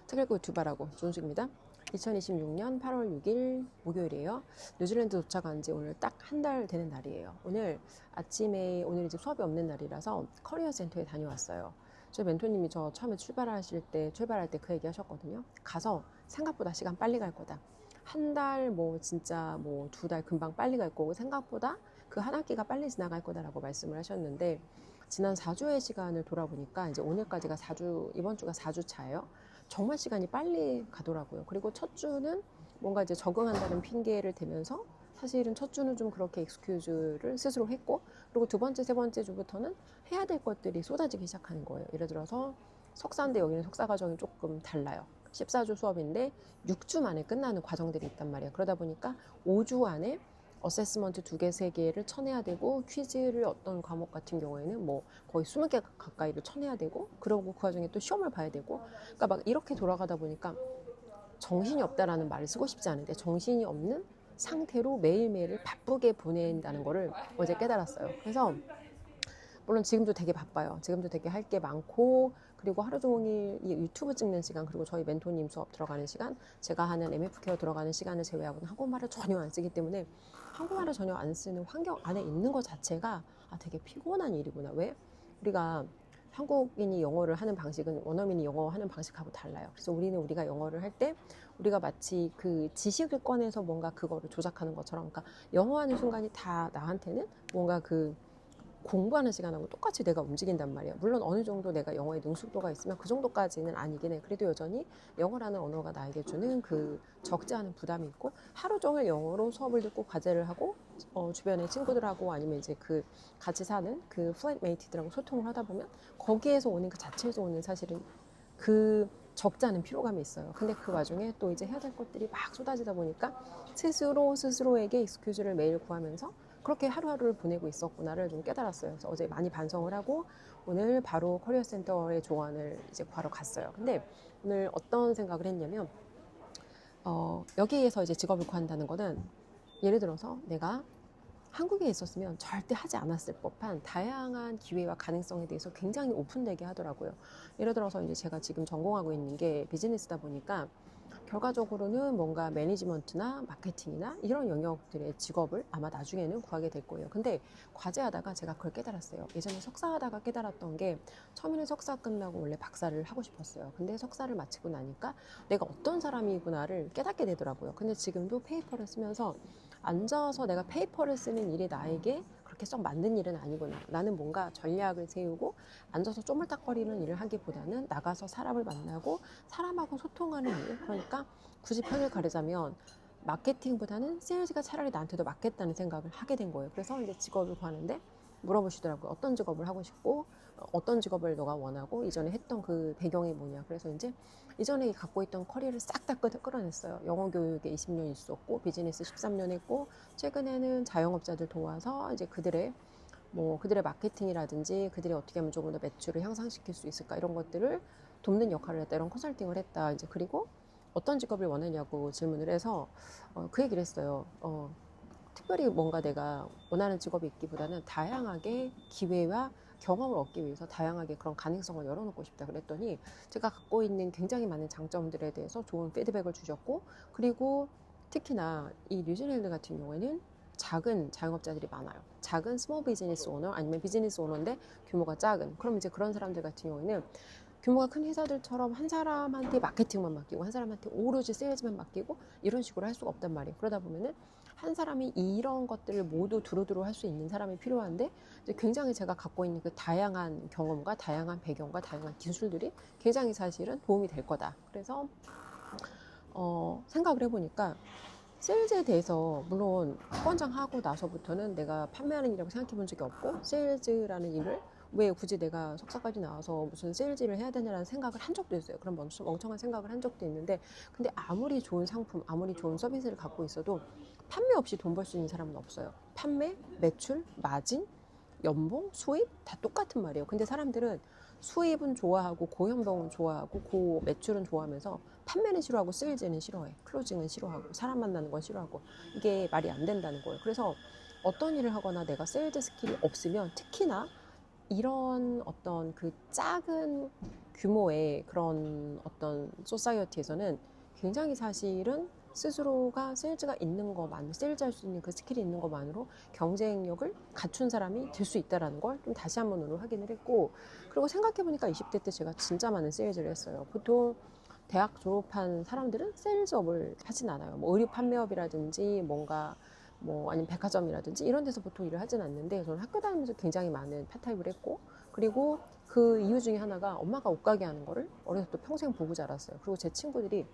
책 읽고 유튜버라고 조은숙입니다. 2026년 8월 6일 목요일이에요. 뉴질랜드 도착한 지 오늘 딱 한 달 되는 날이에요. 오늘 아침에 오늘 이제 수업이 없는 날이라서 커리어 센터에 다녀왔어요. 저희 멘토님이 저 처음에 출발할 때 그 얘기 하셨거든요. 가서 생각보다 시간 빨리 갈 거다. 한 달 진짜 2달 금방 빨리 갈 거고 생각보다 그 한 학기가 빨리 지나갈 거다라고 말씀을 하셨는데 지난 4주의 시간을 돌아보니까 이제 오늘까지가 4주, 이번 주가 4주 차예요. 정말 시간이 빨리 가더라고요. 그리고 첫 주는 뭔가 이제 적응한다는 핑계를 대면서 사실은 첫 주는 좀 그렇게 익스큐즈를 스스로 했고, 그리고 두 번째, 세 번째 주부터는 해야 될 것들이 쏟아지기 시작하는 거예요. 예를 들어서 석사인데 여기는 석사 과정이 조금 달라요. 14주 수업인데 6주 만에 끝나는 과정들이 있단 말이에요. 그러다 보니까 5주 안에 어세스먼트 2개, 3개를 쳐내야 되고, 퀴즈를 어떤 과목 같은 경우에는 거의 20개 가까이를 쳐내야 되고, 그러고 그 와중에 또 시험을 봐야 되고, 그러니까 막 이렇게 돌아가다 보니까 정신이 없다라는 말을 쓰고 싶지 않은데 정신이 없는 상태로 매일매일을 바쁘게 보낸다는 거를 어제 깨달았어요. 그래서 물론 지금도 되게 바빠요. 지금도 되게 할 게 많고, 그리고 하루 종일 유튜브 찍는 시간, 그리고 저희 멘토님 수업 들어가는 시간, 제가 하는 MF 케어 들어가는 시간을 제외하고는 한국말을 전혀 안 쓰기 때문에 한국말을 전혀 안 쓰는 환경 안에 있는 것 자체가 되게 피곤한 일이구나. 왜? 우리가 한국인이 영어를 하는 방식은 원어민이 영어 하는 방식하고 달라요. 그래서 우리가 영어를 할 때 우리가 마치 그 지식을 꺼내서 뭔가 그거를 조작하는 것처럼, 그러니까 영어 하는 순간이 다 나한테는 뭔가 그 공부하는 시간하고 똑같이 내가 움직인단 말이야. 물론 어느 정도 내가 영어에 능숙도가 있으면 그 정도까지는 아니긴 해. 그래도 여전히 영어라는 언어가 나에게 주는 그 적지 않은 부담이 있고, 하루 종일 영어로 수업을 듣고 과제를 하고 주변의 친구들하고 아니면 이제 그 같이 사는 그 플랫메이트들하고 소통을 하다 보면 거기에서 오는 그 자체에서 오는 사실은 그 적지 않은 피로감이 있어요. 근데 그 와중에 또 이제 해야 될 것들이 막 쏟아지다 보니까 스스로에게 익스큐즈를 매일 구하면서 그렇게 하루하루를 보내고 있었구나를 좀 깨달았어요. 그래서 어제 많이 반성을 하고 오늘 바로 커리어 센터의 조언을 이제 구하러 갔어요. 근데 오늘 어떤 생각을 했냐면 여기에서 이제 직업을 구한다는 거는, 예를 들어서 내가 한국에 있었으면 절대 하지 않았을 법한 다양한 기회와 가능성에 대해서 굉장히 오픈되게 하더라고요. 예를 들어서 이제 제가 지금 전공하고 있는 게 비즈니스다 보니까 결과적으로는 뭔가 매니지먼트나 마케팅이나 이런 영역들의 직업을 아마 나중에는 구하게 될 거예요. 근데 과제하다가 제가 그걸 깨달았어요. 예전에 석사하다가 깨달았던 게, 처음에는 석사 끝나고 원래 박사를 하고 싶었어요. 근데 석사를 마치고 나니까 내가 어떤 사람이구나를 깨닫게 되더라고요. 근데 지금도 페이퍼를 쓰면서 앉아서 내가 페이퍼를 쓰는 일이 나에게 그렇게 썩 맞는 일은 아니구나. 나는 뭔가 전략을 세우고 앉아서 쪼물딱거리는 일을 하기보다는 나가서 사람을 만나고 사람하고 소통하는 일. 그러니까 굳이 편을 가르자면 마케팅보다는 세일즈가 차라리 나한테 더 맞겠다는 생각을 하게 된 거예요. 그래서 이제 직업을 구하는데 물어보시더라고요. 어떤 직업을 하고 싶고 어떤 직업을 너가 원하고 이전에 했던 그 배경이 뭐냐. 그래서 이제 이전에 갖고 있던 커리어를 싹 다 끌어냈어요. 영어 교육에 20년 있었고 비즈니스 13년 했고, 최근에는 자영업자들 도와서 이제 그들의 마케팅이라든지 그들이 어떻게 하면 조금 더 매출을 향상시킬 수 있을까, 이런 것들을 돕는 역할을 했다. 이런 컨설팅을 했다. 이제 그리고 어떤 직업을 원하냐고 질문을 해서 그 얘기를 했어요. 특별히 뭔가 내가 원하는 직업이 있기보다는 다양하게 기회와 경험을 얻기 위해서 다양하게 그런 가능성을 열어놓고 싶다 그랬더니, 제가 갖고 있는 굉장히 많은 장점들에 대해서 좋은 피드백을 주셨고, 그리고 특히나 이 뉴질랜드 같은 경우에는 작은 자영업자들이 많아요. 작은 스몰 비즈니스 오너, 아니면 비즈니스 오너인데 규모가 작은, 그럼 이제 그런 사람들 같은 경우에는 규모가 큰 회사들처럼 한 사람한테 마케팅만 맡기고 한 사람한테 오로지 세일즈만 맡기고 이런 식으로 할 수가 없단 말이에요. 그러다 보면은 한 사람이 이런 것들을 모두 두루두루 할 수 있는 사람이 필요한데, 이제 굉장히 제가 갖고 있는 그 다양한 경험과 다양한 배경과 다양한 기술들이 굉장히 사실은 도움이 될 거다. 그래서 생각을 해보니까 세일즈에 대해서, 물론 학원장 하고 나서부터는 내가 판매하는 일이라고 생각해 본 적이 없고, 세일즈라는 일을 왜 굳이 내가 석사까지 나와서 무슨 세일즈를 해야 되냐라는 생각을 한 적도 있어요. 그런 멍청한 생각을 한 적도 있는데, 근데 아무리 좋은 상품, 아무리 좋은 서비스를 갖고 있어도 판매 없이 돈 벌 수 있는 사람은 없어요. 판매, 매출, 마진, 연봉, 수입 다 똑같은 말이에요. 근데 사람들은 수입은 좋아하고 고연봉은 좋아하고 고매출은 좋아하면서 판매는 싫어하고 세일즈는 싫어해. 클로징은 싫어하고 사람 만나는 건 싫어하고, 이게 말이 안 된다는 거예요. 그래서 어떤 일을 하거나 내가 세일즈 스킬이 없으면, 특히나 이런 어떤 그 작은 규모의 그런 어떤 소사이어티에서는 굉장히 사실은 스스로가 세일즈가 있는 것만, 세일즈 할 수 있는 그 스킬이 있는 것만으로 경쟁력을 갖춘 사람이 될 수 있다는 걸 좀 다시 한번 오늘 확인을 했고, 그리고 생각해보니까 20대 때 제가 진짜 많은 세일즈를 했어요. 보통 대학 졸업한 사람들은 세일즈업을 하진 않아요. 뭐 의류 판매업이라든지 뭔가 뭐 아니면 백화점이라든지 이런 데서 보통 일을 하진 않는데, 저는 학교 다니면서 굉장히 많은 파타입을 했고, 그리고 그 이유 중에 하나가 엄마가 옷가게 하는 거를 어려서 또 평생 보고 자랐어요. 그리고 제 친구들이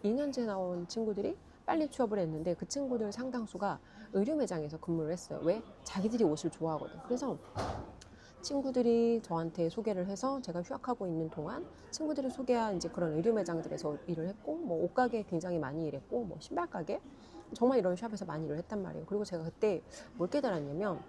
2년째 나온 친구들이 빨리 취업을 했는데 그 친구들 상당수가 의류 매장에서 근무를 했어요. 왜? 자기들이 옷을 좋아하거든. 그래서 친구들이 저한테 소개를 해서 제가 휴학하고 있는 동안 친구들이 소개한 이제 그런 의류 매장들에서 일을 했고, 뭐 옷가게 굉장히 많이 일했고, 뭐 신발 가게 정말 이런 샵에서 많이 일을 했단 말이에요. 그리고 제가 그때 뭘 깨달았냐면,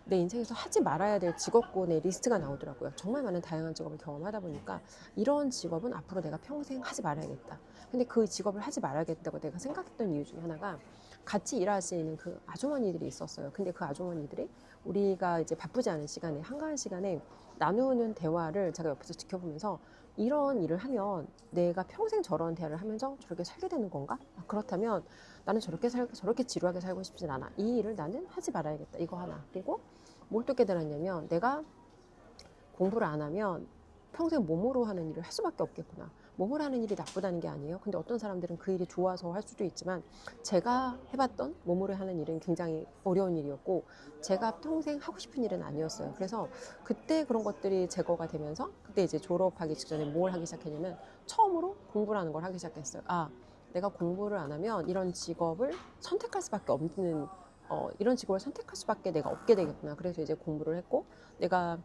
내 인생에서 하지 말아야 될 직업군의 리스트가 나오더라고요. 정말 많은 다양한 직업을 경험하다 보니까 이런 직업은 앞으로 내가 평생 하지 말아야겠다. 근데 그 직업을 하지 말아야겠다고 내가 생각했던 이유 중에 하나가, 같이 일하시는 그 아주머니들이 있었어요. 근데 그 아주머니들이 우리가 이제 바쁘지 않은 시간에, 한가한 시간에 나누는 대화를 제가 옆에서 지켜보면서, 이런 일을 하면 내가 평생 저런 대화를 하면서 저렇게 살게 되는 건가? 그렇다면 나는 저렇게 지루하게 살고 싶진 않아. 이 일을 나는 하지 말아야겠다. 이거 하나. 그리고 뭘 또 깨달았냐면, 내가 공부를 안 하면 평생 몸으로 하는 일을 할 수밖에 없겠구나. 몸으로 하는 일이 나쁘다는 게 아니에요. 근데 어떤 사람들은 그 일이 좋아서 할 수도 있지만, 제가 해봤던 몸으로 하는 일은 굉장히 어려운 일이었고, 제가 평생 하고 싶은 일은 아니었어요. 그래서 그때 그런 것들이 제거가 되면서, 그때 이제 졸업하기 직전에 뭘 하기 시작했냐면, 처음으로 공부라는 걸 하기 시작했어요. 내가 공부를 안 하면 이런 직업을 선택할 수밖에 없는, 이런 직업을 선택할 수밖에 내가 없게 되겠구나. 그래서 이제 공부를 했고, 내가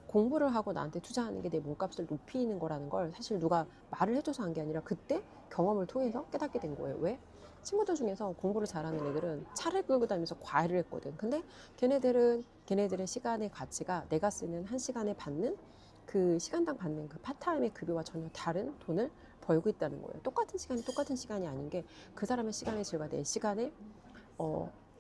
공부를 하고 나한테 투자하는 게 내 몸값을 높이는 거라는 걸 사실 누가 말을 해줘서 한 게 아니라 그때 경험을 통해서 깨닫게 된 거예요. 왜? 친구들 중에서 공부를 잘하는 애들은 차를 끌고 다니면서 과외를 했거든. 근데 걔네들의 시간의 가치가 내가 쓰는 한 시간에 받는 그 시간당 받는 그 파타임의 급여와 전혀 다른 돈을 벌고 있다는 거예요. 똑같은 시간이 아닌 게, 그 사람의 시간의 질과 내 시간의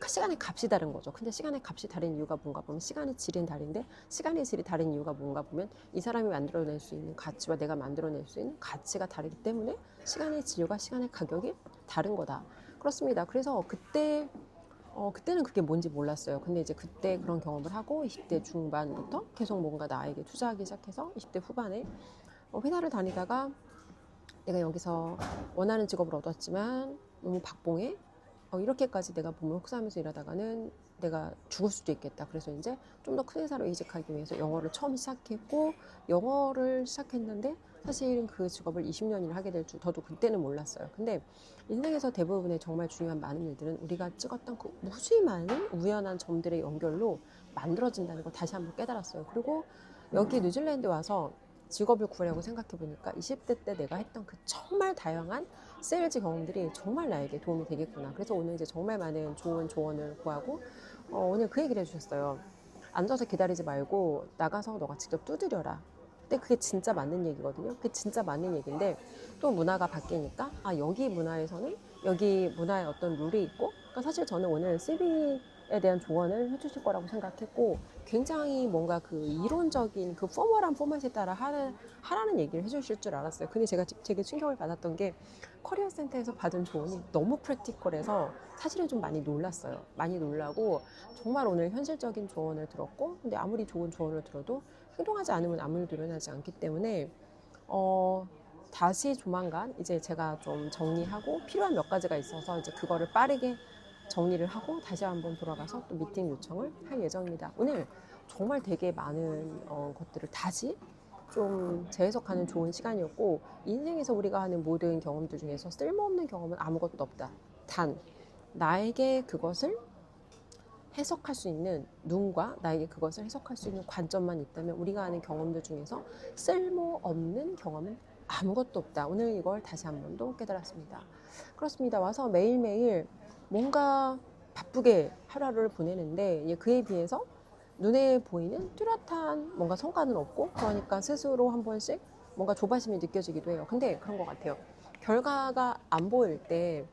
그 시간의 값이 다른 거죠. 근데 시간의 값이 다른 이유가 뭔가 보면, 시간의 질은 다른데 시간의 질이 다른 이유가 뭔가 보면, 이 사람이 만들어낼 수 있는 가치와 내가 만들어낼 수 있는 가치가 다르기 때문에 시간의 질과 시간의 가격이 다른 거다. 그렇습니다. 그래서 그때는 그게 뭔지 몰랐어요. 근데 이제 그때 그런 경험을 하고 20대 중반부터 계속 뭔가 나에게 투자하기 시작해서 20대 후반에 회사를 다니다가, 내가 여기서 원하는 직업을 얻었지만 너무 박봉해. 이렇게까지 내가 몸을 혹사하면서 일하다가는 내가 죽을 수도 있겠다. 그래서 이제 좀 더 큰 회사로 이직하기 위해서 영어를 처음 시작했고, 영어를 시작했는데 사실 그 직업을 20년이나 하게 될 줄 저도 그때는 몰랐어요. 근데 인생에서 대부분의 정말 중요한 많은 일들은 우리가 찍었던 그 무수히 많은 우연한 점들의 연결로 만들어진다는 걸 다시 한번 깨달았어요. 그리고 여기 뉴질랜드 와서 직업을 구하려고 생각해 보니까 20대 때 내가 했던 그 정말 다양한 세일즈 경험들이 정말 나에게 도움이 되겠구나. 그래서 오늘 이제 정말 많은 좋은 조언을 구하고, 오늘 그 얘기를 해주셨어요. 앉아서 기다리지 말고 나가서 너가 직접 두드려라. 근데 그게 진짜 맞는 얘기거든요. 그게 진짜 맞는 얘기인데, 또 문화가 바뀌니까 여기 문화에서는 여기 문화의 어떤 룰이 있고, 그러니까 사실 저는 오늘 CV에 대한 조언을 해주실 거라고 생각했고, 굉장히 뭔가 그 이론적인 그 포멀한 포맷에 따라 하라는 얘기를 해주실 줄 알았어요. 근데 제가 되게 충격을 받았던 게, 커리어 센터에서 받은 조언이 너무 프랙티컬해서 사실은 좀 많이 놀랐어요. 많이 놀라고, 정말 오늘 현실적인 조언을 들었고, 근데 아무리 좋은 조언을 들어도 행동하지 않으면 아무 일도 일어나지 않기 때문에, 다시 조만간 이제 제가 좀 정리하고 필요한 몇 가지가 있어서 이제 그거를 빠르게 정리를 하고 다시 한번 돌아가서 또 미팅 요청을 할 예정입니다. 오늘 정말 되게 많은 것들을 다시 좀 재해석하는 좋은 시간이었고, 인생에서 우리가 하는 모든 경험들 중에서 쓸모없는 경험은 아무것도 없다. 단 나에게 그것을 해석할 수 있는 눈과 나에게 그것을 해석할 수 있는 관점만 있다면, 우리가 하는 경험들 중에서 쓸모없는 경험은 아무것도 없다. 오늘 이걸 다시 한 번 더 깨달았습니다. 그렇습니다. 와서 매일매일 뭔가 바쁘게 하루를 보내는데, 그에 비해서 눈에 보이는 뚜렷한 뭔가 성과는 없고, 그러니까 스스로 한 번씩 뭔가 조바심이 느껴지기도 해요. 근데 그런 것 같아요. 결과가 안 보일 때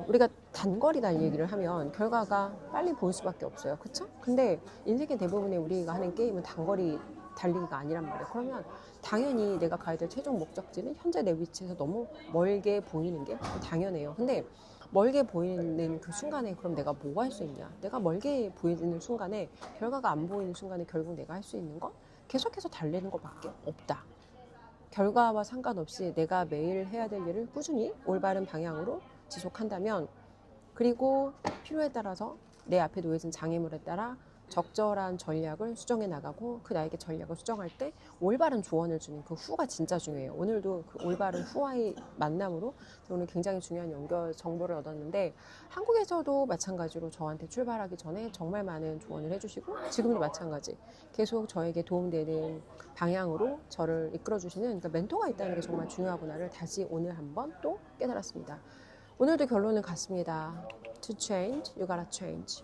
우리가 단거리 달리기를 하면 결과가 빨리 보일 수밖에 없어요. 그쵸? 근데 인생의 대부분의 우리가 하는 게임은 단거리 달리기가 아니란 말이에요. 그러면 당연히 내가 가야 될 최종 목적지는 현재 내 위치에서 너무 멀게 보이는 게 당연해요. 근데 멀게 보이는 그 순간에 그럼 내가 뭐 할 수 있냐? 내가 멀게 보이는 순간에, 결과가 안 보이는 순간에 결국 내가 할 수 있는 건 계속해서 달리는 것밖에 없다. 결과와 상관없이 내가 매일 해야 될 일을 꾸준히 올바른 방향으로 지속한다면, 그리고 필요에 따라서 내 앞에 놓여진 장애물에 따라 적절한 전략을 수정해 나가고, 그 나에게 전략을 수정할 때 올바른 조언을 주는 그 후가 진짜 중요해요. 오늘도 그 올바른 후와의 만남으로 오늘 굉장히 중요한 연결 정보를 얻었는데, 한국에서도 마찬가지로 저한테 출발하기 전에 정말 많은 조언을 해주시고, 지금도 마찬가지 계속 저에게 도움되는 방향으로 저를 이끌어주시는, 그러니까 멘토가 있다는 게 정말 중요하구나를 다시 오늘 한번 또 깨달았습니다. 오늘도 결론은 같습니다. To change, you gotta change.